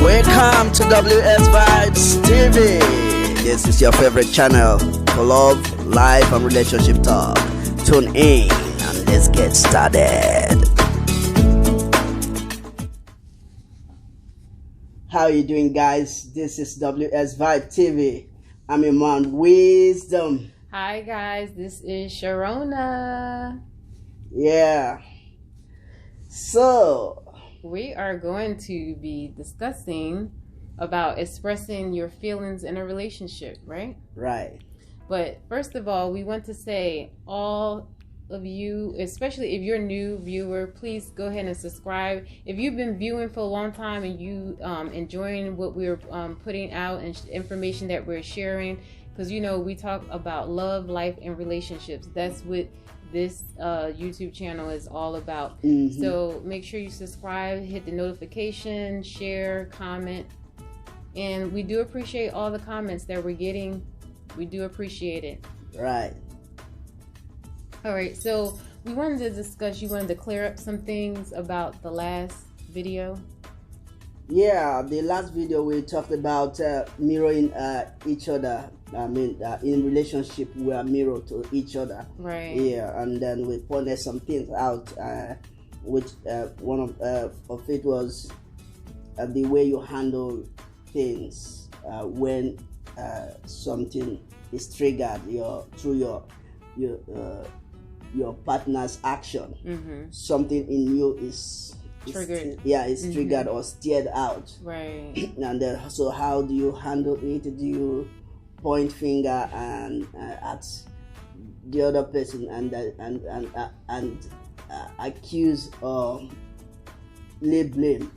Welcome to WS Vibes TV. This is your favorite channel for love, life, and relationship talk. Tune in and let's get started. How you doing, guys? This is WS Vibe TV. I'm your man, Wisdom. Hi, guys. This is Sharona. Yeah. So we are going to be discussing about expressing your feelings in a relationship, right? Right. But first of all, we want to say all of you, especially if you're a new viewer, please go ahead and subscribe. If you've been viewing for a long time and you enjoying what we're putting out and information that we're sharing, because you know we talk about love, life, and relationships. That's what this YouTube channel is all about. Mm-hmm. So make sure you subscribe, hit the notification, share, comment, and we do appreciate all the comments that we're getting. We do appreciate it. Right. All right, so we wanted to discuss, you wanted to clear up some things about the last video. Yeah, the last video we talked about mirroring each other. I mean, in relationship, we are mirror to each other. Right. Yeah, and then we pointed some things out, which one of it was the way you handle things when something is triggered through your partner's action. Mm-hmm. Something in you is triggered. It's triggered or steered out. Right. And then, so how do you handle it? Do you point finger and at the other person and accuse or lay blame?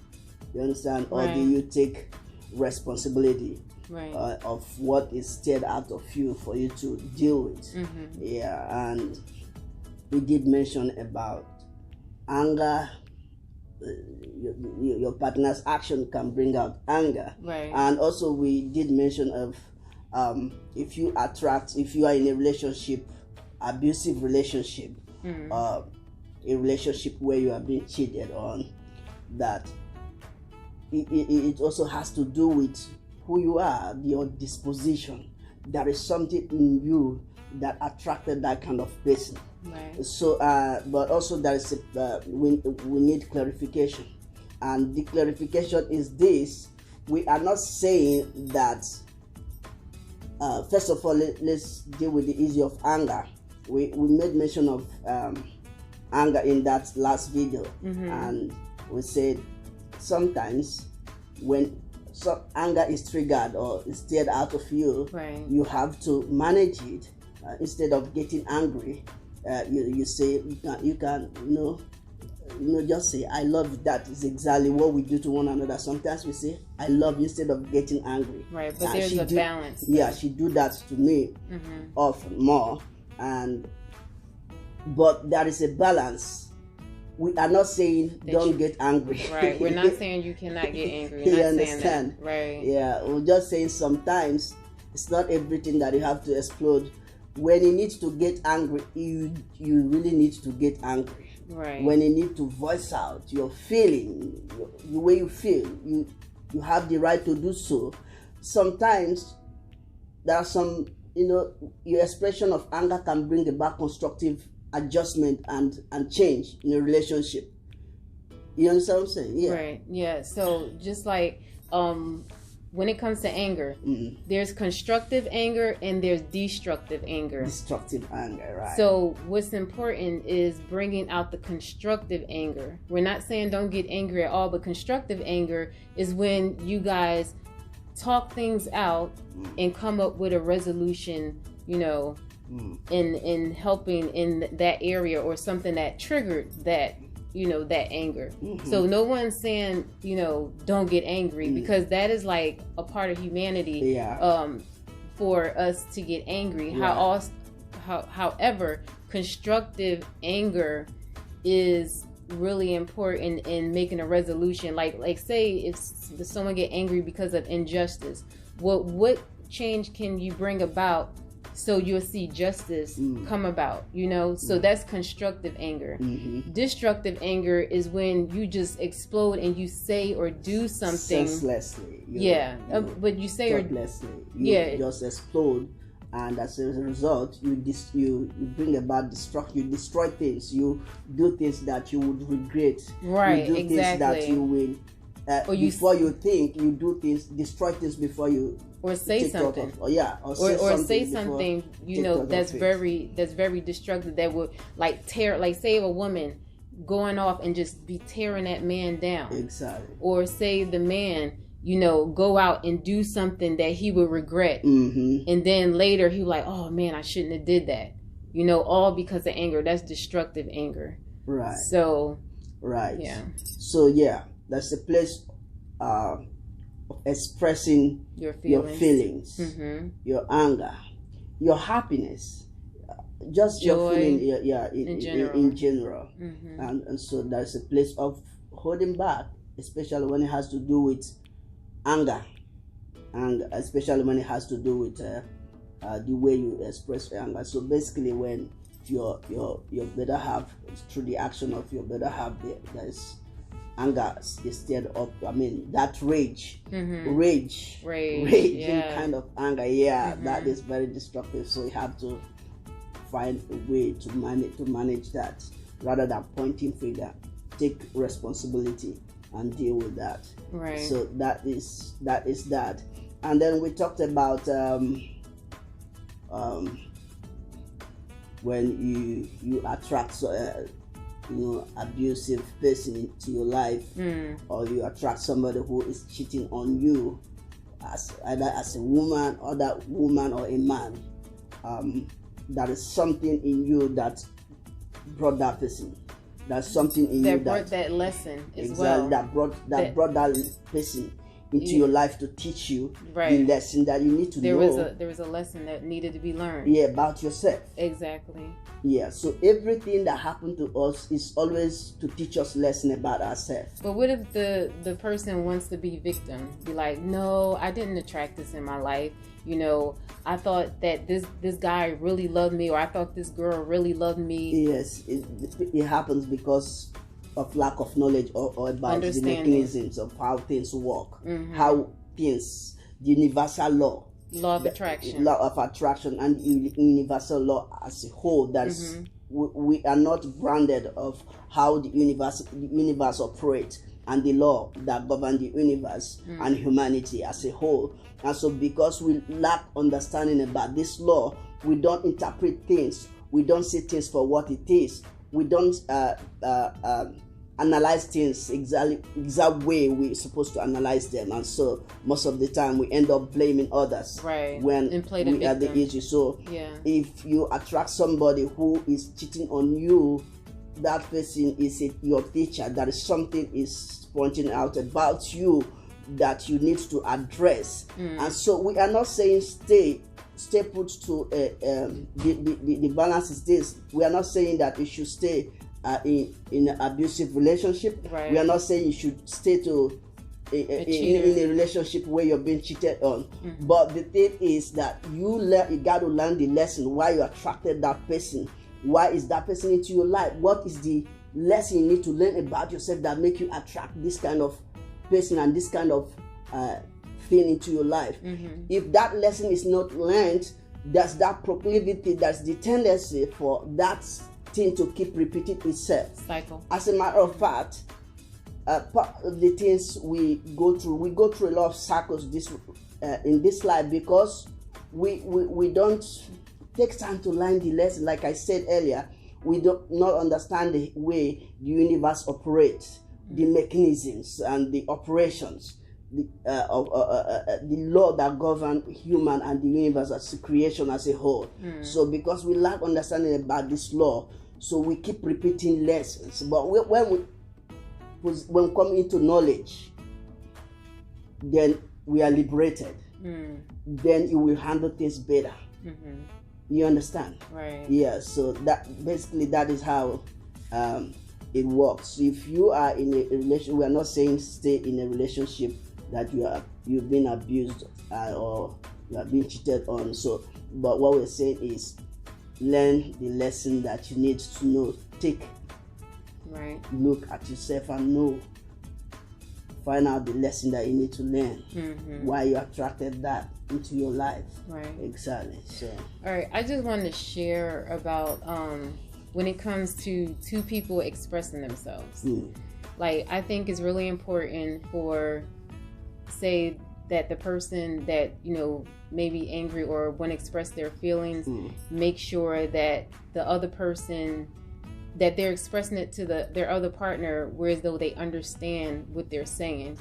You understand? Right. Or do you take responsibility? Right. Of what is steered out of you for you to deal with? Mm-hmm. Yeah, and we did mention about anger. Your partner's action can bring out anger. Right. And also we did mention of if you are in a relationship, abusive relationship, Mm-hmm. a relationship where you are being cheated on, that it also has to do with who you are, your disposition. There is something in you that attracted that kind of person. Right. So, but also there is we need clarification, and the clarification is this: we are not saying that. First of all, let's deal with the issue of anger. We made mention of anger in that last video, Mm-hmm. and we said sometimes when some anger is triggered or is steered out of you, Right. you have to manage it. Instead of getting angry, you say you can just say I love you. That is exactly what we do to one another. Sometimes we say I love you instead of getting angry. Right, but there's a balance. Yeah, she do that to me Mm-hmm. often more, but there is a balance. We are not saying don't get angry. Right, we're not saying you cannot get angry. We're You not understand? saying that. Right. Yeah, we're just saying sometimes it's not everything that you have to explode. When you need to get angry, you really need to get angry. Right. When you need to voice out your feeling, the way you feel, you have the right to do so. Sometimes there are some, your expression of anger can bring about constructive adjustment and change in a relationship. You understand what I'm saying? Yeah. Right. Yeah. So just like when it comes to anger, Mm-hmm. there's constructive anger and there's destructive anger. Destructive anger, right? So what's important is bringing out the constructive anger. We're not saying don't get angry at all, but constructive anger is when you guys talk things out and come up with a resolution, in helping in that area or something that triggered that that anger. Mm-hmm. So no one's saying don't get angry, because that is like a part of humanity. Yeah. For us to get angry. Right. However, constructive anger is really important in making a resolution. Like say if someone get angry because of injustice, what change can you bring about so you'll see justice come about, so that's constructive anger. Destructive anger is when you just explode and you say or do something senselessly, but you say thoughtlessly, you just explode, and as a result you bring about destruction. You destroy things, you do things that you would regret, right? You do exactly. things that you will before you think, you do things, destroy things before you or say something, or say something that's very destructive, that would like tear, like say a woman going off and just be tearing that man down, exactly, or say the man go out and do something that he would regret, and then later he like, oh man, I shouldn't have did that, all because of anger. That's destructive anger, right? So that's the place of expressing your feelings, your anger, your happiness, just joy, your feeling, in general. And so that's a place of holding back, especially when it has to do with anger, and especially when it has to do with the way you express anger. So basically, when your better half, through the action of your better half, there's anger is stirred up. I mean, that rage, raging kind of anger, that is very destructive. So you have to find a way to manage that, rather than pointing finger. Take responsibility and deal with that. Right. So that is that. And then we talked about when you attract abusive person into your life, or you attract somebody who is cheating on you, either as a woman or a man, that is something in you that brought that person. There's something in you that brought that lesson as well. That brought that person into your life to teach you the lesson that you need to know. There was a lesson that needed to be learned. Yeah, about yourself. Exactly. Yeah, so everything that happened to us is always to teach us lesson about ourselves. But what if the person wants to be victim? Be like, no, I didn't attract this in my life. I thought that this guy really loved me, or I thought this girl really loved me. Yes, it happens because of lack of knowledge or about the mechanisms of how things work, how things, the universal law of attraction, and universal law as a whole. That's we are not grounded of how the universe operates, and the law that govern the universe and humanity as a whole. And so because we lack understanding about this law, we don't interpret things, we don't see things for what it is, we don't analyze things exact way we're supposed to analyze them. And so most of the time we end up blaming others when we are the issue. So if you attract somebody who is cheating on you, that person is your teacher. That is something is pointing out about you that you need to address. And so we are not saying stay put to the balance is this. We are not saying that you should stay in an abusive relationship. We are not saying you should stay to in a relationship where you're being cheated on. But the thing is that you got to learn the lesson why you attracted that person. Why is that person into your life? What is the lesson you need to learn about yourself that make you attract this kind of person and this kind of thing into your life? If that lesson is not learned, that's that proclivity, that's the tendency for that thing to keep repeating itself. Cycle. As a matter of fact, part of the things we go through a lot of cycles in this life because we don't take time to learn the lesson. Like I said earlier, we do not understand the way the universe operates, the mechanisms and the operations, the law that govern human and the universe as a creation as a whole. So because we lack understanding about this law, so we keep repeating lessons. But when we come into knowledge, then we are liberated. Then you will handle things better. You understand? Right. Yeah. So that is how it works. If you are in a relationship, we are not saying stay in a relationship that you've been abused or you are being cheated on. So, but what we're saying is, learn the lesson that you need to know. Take look at yourself and know. Find out the lesson that you need to learn. Why you attracted that into your life. Right. Exactly. So. All right. I just wanted to share about when it comes to two people expressing themselves. Like, I think it's really important for, say, that the person that, you know, may be angry or want to express their feelings, make sure that the other person, that they're expressing it to their other partner, whereas though they understand what they're saying.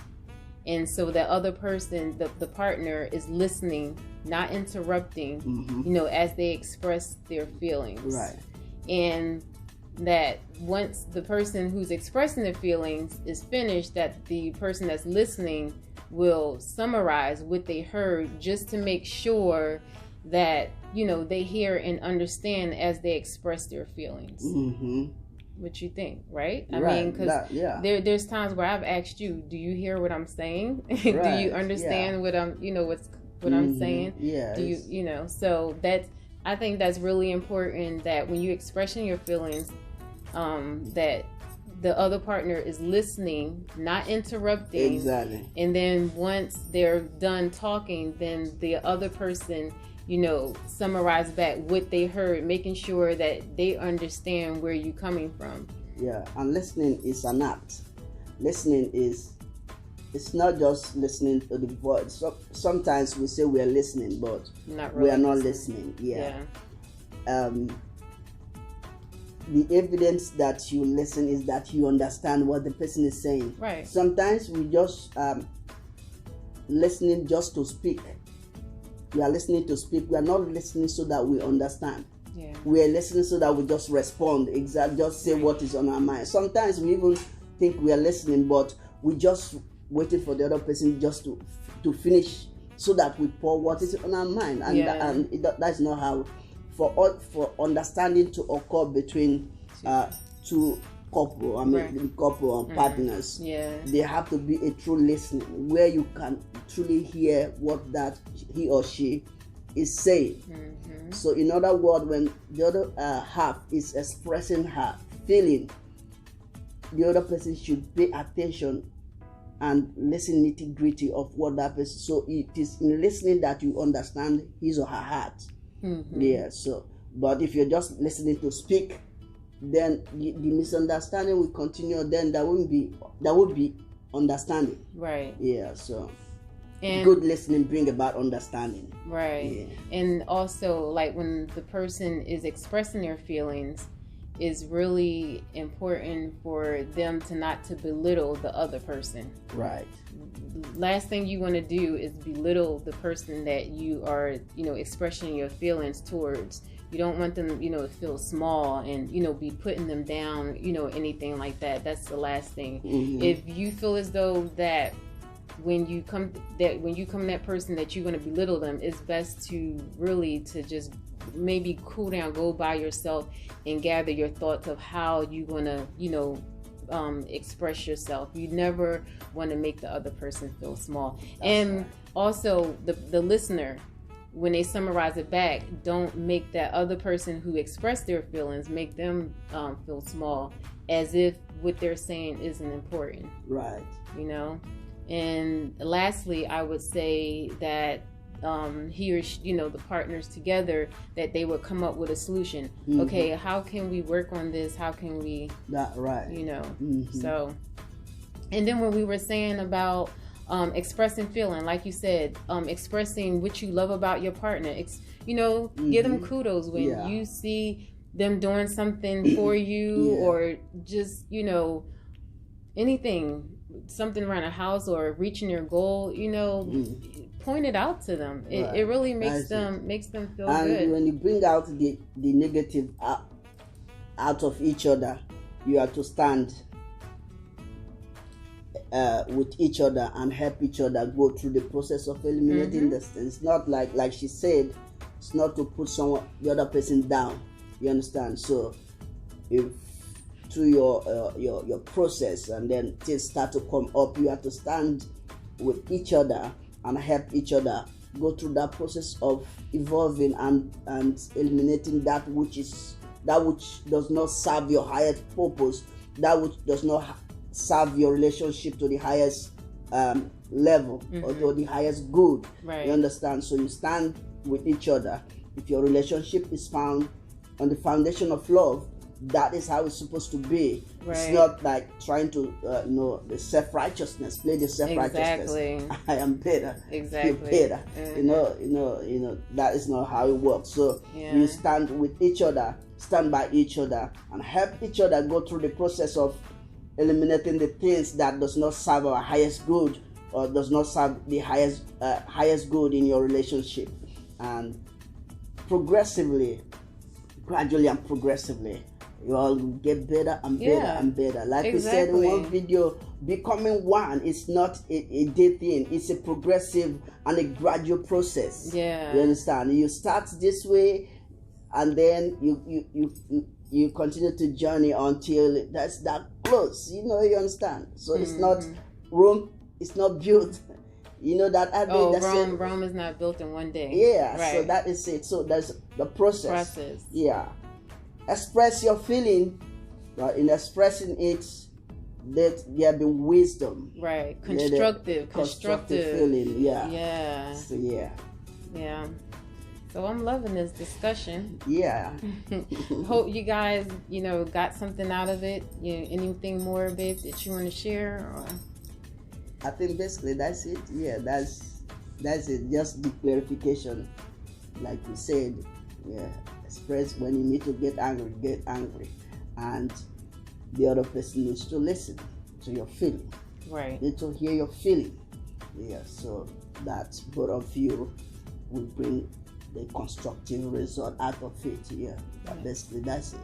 And so that other person, the partner, is listening, not interrupting, you know, as they express their feelings. Right. And that once the person who's expressing their feelings is finished, that the person that's listening will summarize what they heard, just to make sure that, you know, they hear and understand as they express their feelings. What you think, right? I mean, because there's times where I've asked you, do you hear what I'm saying? Do you understand what I'm, you know, what I'm saying? Yeah. Do you, you know? So that's, I think that's really important, that when you're expressing your feelings, that the other partner is listening, not interrupting. Exactly. And then once they're done talking, then the other person, you know, summarize back what they heard, making sure that they understand where you're coming from. Yeah, and listening is an act. Listening is, it's not just listening to the voice. So, sometimes we say we are listening, but we are not listening. Yeah. The evidence that you listen is that you understand what the person is saying. Right. Sometimes we just listening just to speak. We are listening to speak. We are not listening so that we understand. Yeah. We are listening so that we just respond, just say what is on our mind. Sometimes we even think we are listening, but we just waiting for the other person just to finish, so that we pour what is on our mind. And that's not how. For understanding to occur between two couple, couple and partners, there have to be a true listening where you can truly hear what that he or she is saying. So in other words, when the other half is expressing her feeling, the other person should pay attention and listen nitty-gritty of what that person. So it is in listening that you understand his or her heart. Yeah. So, but if you're just listening to speak, then the misunderstanding will continue. Then that would be understanding. Right. Yeah. So, and good listening bring about understanding. Right. Yeah. And also, like, when the person is expressing their feelings, is really important for them not to belittle the other person. Right. Last thing you want to do is belittle the person that you are, you know, expressing your feelings towards. You don't want them, you know, to feel small and, you know, be putting them down, you know, anything like that. That's the last thing. If you feel as though that when you come that person that you're going to belittle them, it's best to really to just maybe cool down, go by yourself and gather your thoughts of how you're going to, you know, express yourself. You never want to make the other person feel small. And also the listener, when they summarize it back, don't make that other person who expressed their feelings, make them feel small, as if what they're saying isn't important. Right. You know? And lastly, I would say that he or she, you know, the partners together, that they would come up with a solution. Okay, how can we work on this? How can we, you know, so. And then when we were saying about expressing feeling, like you said, expressing what you love about your partner, you know, give them kudos when you see them doing something for you, or just, you know, anything, something around a house or reaching your goal, you know, point it out to them. It really makes them feel good. And when you bring out the negative out of each other, you have to stand with each other and help each other go through the process of eliminating this. It's not like she said, it's not to put the other person down. You understand? So if through your process, and then things start to come up, you have to stand with each other and help each other go through that process of evolving and eliminating that which does not serve your highest purpose, that which does not serve your relationship to the highest level, or to the highest good. Right. You understand? So you stand with each other. If your relationship is found on the foundation of love, that is how it's supposed to be. Right. It's not like trying to the self-righteousness, play the self-righteousness. Exactly. I am better. Exactly. You're better. You know that is not how it works. So you stand with each other, stand by each other, and help each other go through the process of eliminating the things that does not serve our highest good, or does not serve the highest good in your relationship. And progressively, gradually and progressively, you all get better and better and better. Like we said in one video, becoming one is not a day thing. It's a progressive and a gradual process. Yeah. You understand? You start this way, and then you continue to journey until that's that close. You understand? So it's not Rome. It's not built. You know that. Rome is not built in one day. Yeah. Right. So that is it. So that's the process. Yeah. Express your feeling, but in expressing it, that there be wisdom. Right. Constructive feeling. Yeah. Yeah. So yeah. Yeah. So I'm loving this discussion. Yeah. Hope you guys, got something out of it. Anything more, babe, that you want to share? Or? I think basically that's it. Yeah, that's it. Just the clarification, like we said. Yeah, express when you need to get angry, and the other person needs to listen to your feeling. Right. Need to hear your feeling. Yeah, so that both of you will bring the constructive result out of it. Yeah, but basically that's it.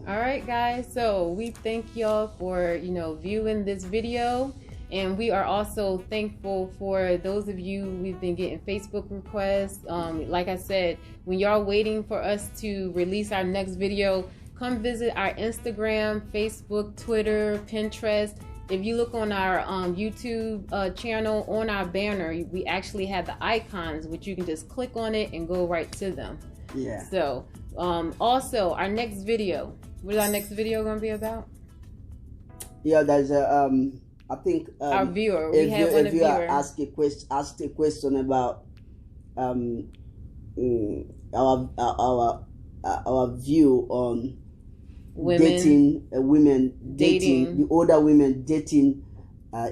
All right, guys. So we thank y'all for viewing this video. And we are also thankful for those of you we've been getting Facebook requests. Like I said, when y'all waiting for us to release our next video, come visit our Instagram, Facebook, Twitter, Pinterest. If you look on our YouTube channel, on our banner, we actually have the icons, which you can just click on it and go right to them. Yeah. So also our next video. What is our next video going to be about? Yeah, there's a I think our viewer. We have one viewer asked a question about our view on women dating the older women dating a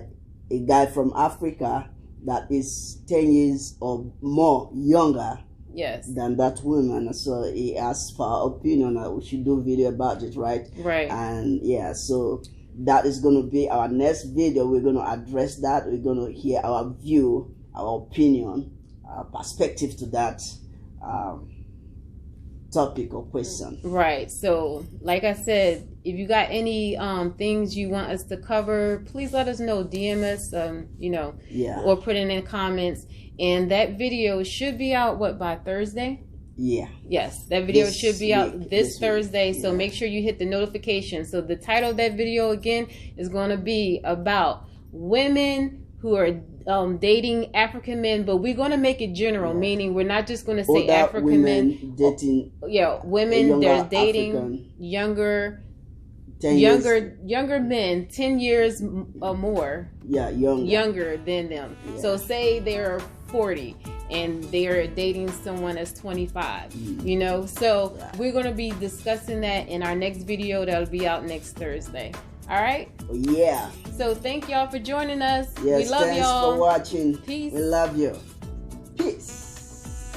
guy from Africa that is 10 years or more younger than that woman. So he asked for our opinion. We should do a video about it, right? Right. And yeah, so that is going to be our next video. We're going to address that. We're going to hear our view, our opinion, our perspective to that topic or question. Right. So, like I said, if you got any things you want us to cover, please let us know. DM us, or put it in comments. And that video should be out, by Thursday? Yeah. Yes, that video should be out this Thursday, so make sure you hit the notification. So the title of that video again is going to be about women who are dating African men, but we're going to make it general, meaning we're not just going to say African men dating. Women they're dating younger men, 10 years or more. Yeah, younger than them. Yeah. So say they're 40 and they're dating someone that's 25. So we're going to be discussing that in our next video that'll be out next Thursday. All right? Yeah. So thank y'all for joining us. Yes, we love thanks y'all. for watching. Peace. We love you. Peace.